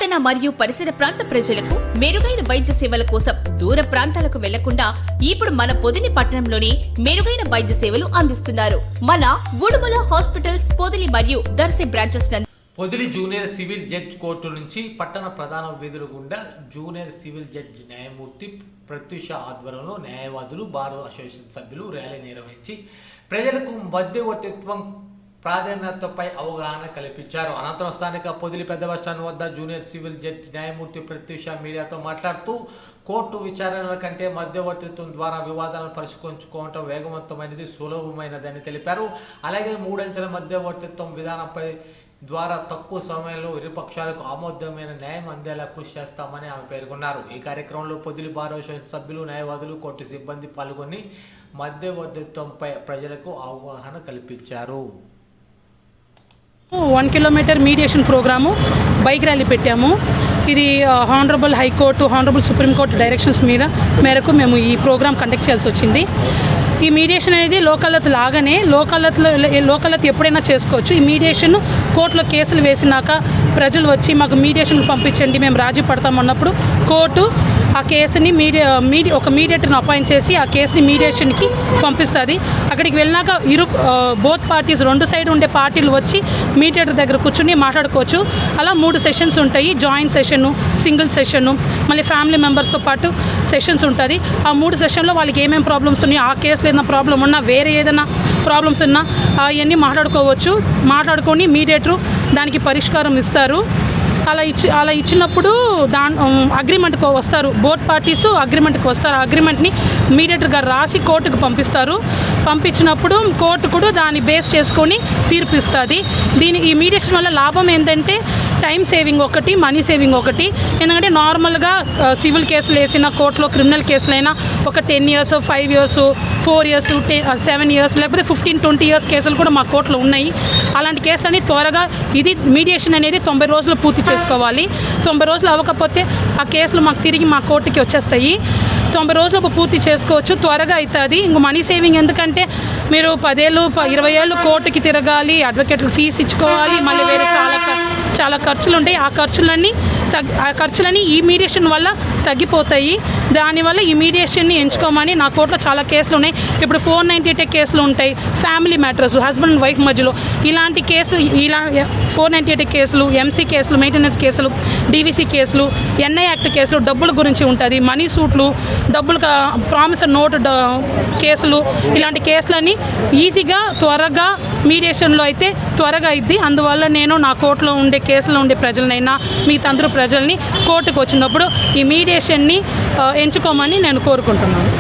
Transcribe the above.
పట్టణ మరియు పరిసర ప్రాంత ప్రజలకు మెరుగైన వైద్య సేవల కోసం దూర ప్రాంతాలకు వెళ్లకుండా ఇప్పుడు మన పొదిలి పట్టణంలోని మెరుగైన వైద్య సేవలు అందిస్తున్నారు. మన ఉడుమల హాస్పిటల్స్ పొదిలి మరియు Darsi branches. Podili junior civil judge court నుంచి పట్టణ ప్రధాన వీధుల గుండా జూనియర్ సివిల్ జడ్జ్ న్యాయమూర్తి ప్రత్యూష ఆధ్వర్యంలో న్యాయవాదులు, బార్ అసోసియేషన్ సభ్యులు ర్యాలీ నిర్వహించి ప్రజలకు మధ్యవర్తిత్వం ప్రాధాన్యతపై అవగాహన కల్పించారు. అనంతరం స్థానిక పొదిలి పెద్ద బస్టాండ్ వద్ద జూనియర్ సివిల్ జడ్జ్ న్యాయమూర్తి ప్రత్యూష మీడియాతో మాట్లాడుతూ కోర్టు విచారణల కంటే మధ్యవర్తిత్వం ద్వారా వివాదాలను పరిష్కరించుకోవడం వేగవంతమైనది, సులభమైనదని తెలిపారు. అలాగే మూడంచెల మధ్యవర్తిత్వం విధానంపై ద్వారా తక్కువ సమయంలో ఇరుపక్షాలకు ఆమోదమైన న్యాయం అందేలా కృషి చేస్తామని ఆమె పేర్కొన్నారు. ఈ కార్యక్రమంలో పొదిలి బార్ అసోసియేషన్ సభ్యులు, న్యాయవాదులు, కోర్టు సిబ్బంది పాల్గొని మధ్యవర్తిత్వంపై ప్రజలకు అవగాహన కల్పించారు. 1 kilometre mediation programme bike rally పెట్టాము. ఇది honourable high court, honourable supreme court directions మేరకు మేము ఈ ప్రోగ్రామ్ కండక్ట్ చేయాల్సి వచ్చింది. ఈ మీడియేషన్ అనేది లోకలత్ లాగానే లోకలత్ ఎప్పుడైనా చేసుకోవచ్చు. ఈ మీడియేషన్ కోర్టులో కేసులు వేసినాక ప్రజలు వచ్చి మాకు మీడియేషన్కి పంపించండి, మేము రాజీ పడతామన్నప్పుడు కోర్టు ఆ కేసుని ఒక మీడియేటర్ని అపాయింట్ చేసి ఆ కేసుని మీడియేషన్కి పంపిస్తుంది. అక్కడికి వెళ్ళినాక బోత్ పార్టీస్, 2 సైడ్ ఉండే పార్టీలు వచ్చి మీడియేటర్ దగ్గర కూర్చుని మాట్లాడుకోవచ్చు. అలా 3 సెషన్స్ ఉంటాయి. జాయింట్ సెషను, సింగిల్ సెషను, మళ్ళీ ఫ్యామిలీ మెంబర్స్తో పాటు సెషన్స్ ఉంటుంది. ఆ 3 సెషన్లో వాళ్ళకి ఏమేమి ప్రాబ్లమ్స్ ఉన్నాయో, ఆ కేసులో ఏదైనా ప్రాబ్లం ఉన్నా, వేరే ఏదైనా ప్రాబ్లమ్స్ ఉన్నా అవన్నీ మాట్లాడుకొని మీడియేటరు దానికి పరిష్కారం ఇస్తారు. అలా ఇచ్చినప్పుడు అగ్రిమెంట్కి వస్తారు. బోత్ పార్టీస్ అగ్రిమెంట్కి వస్తారు. ఆ అగ్రిమెంట్ని మీడియేటర్ గారు రాసి కోర్టుకు పంపిస్తారు. పంపించినప్పుడు కోర్టు కూడా దాన్ని బేస్ చేసుకొని తీర్పు ఇస్తుంది. ఈ మీడియేషన్ వల్ల లాభం ఏంటంటే టైం సేవింగ్ ఒకటి, మనీ సేవింగ్ ఒకటి. ఎందుకంటే నార్మల్గా సివిల్ కేసులు వేసిన కోర్టులో క్రిమినల్ కేసులైనా ఒక 10 years, 5 years, 4 years, 7 years, లేకపోతే 15-20 years కేసులు కూడా మా కోర్టులో ఉన్నాయి. అలాంటి కేసులని త్వరగా ఇది మీడియేషన్ అనేది 90 రోజులు పూర్తి చేసుకోవాలి. 90 రోజులు అవ్వకపోతే ఆ కేసులు మాకు తిరిగి మా కోర్టుకి వచ్చేస్తాయి. 90 రోజులకు పూర్తి చేసుకోవచ్చు, త్వరగా అవుతుంది. ఇంక మనీ సేవింగ్ ఎందుకంటే మీరు 10 ఏళ్ళు 20 ఏళ్ళు కోర్టుకి తిరగాలి, అడ్వకేట్కి ఫీజు ఇచ్చుకోవాలి, మళ్ళీ వేరే చాలా ఖర్చులు ఉంటాయి. ఆ ఖర్చులని ఈ మీడియేషన్ వల్ల తగ్గిపోతాయి. దానివల్ల ఈ మీడియేషన్ని ఎంచుకోమని నా కోర్టులో చాలా కేసులు ఉన్నాయి. ఇప్పుడు 498 కేసులు ఉంటాయి, family matters, husband and wife మధ్యలో ఇలాంటి కేసులు, 498 కేసులు, ఎంసీ కేసులు, మెయింటెనెన్స్ కేసులు, డీవీసీ కేసులు, ఎన్ఐ యాక్ట్ కేసులు, డబ్బుల గురించి ఉంటుంది, మనీ సూట్లు, డబ్బులు ప్రామిసర్ నోట్ కేసులు, ఇలాంటి కేసులని ఈజీగా త్వరగా మీడియేషన్లో అయితే త్వరగా అయింది. అందువల్ల నేను నా కోర్టులో ఉండే కేసులో ఉండే ప్రజలనైనా మిగతా అందరూ ప్రజల్ని కోర్టుకు వచ్చినప్పుడు ఈ మీడియేషన్ని ఎంచుకోమని నేను కోరుకుంటున్నాను.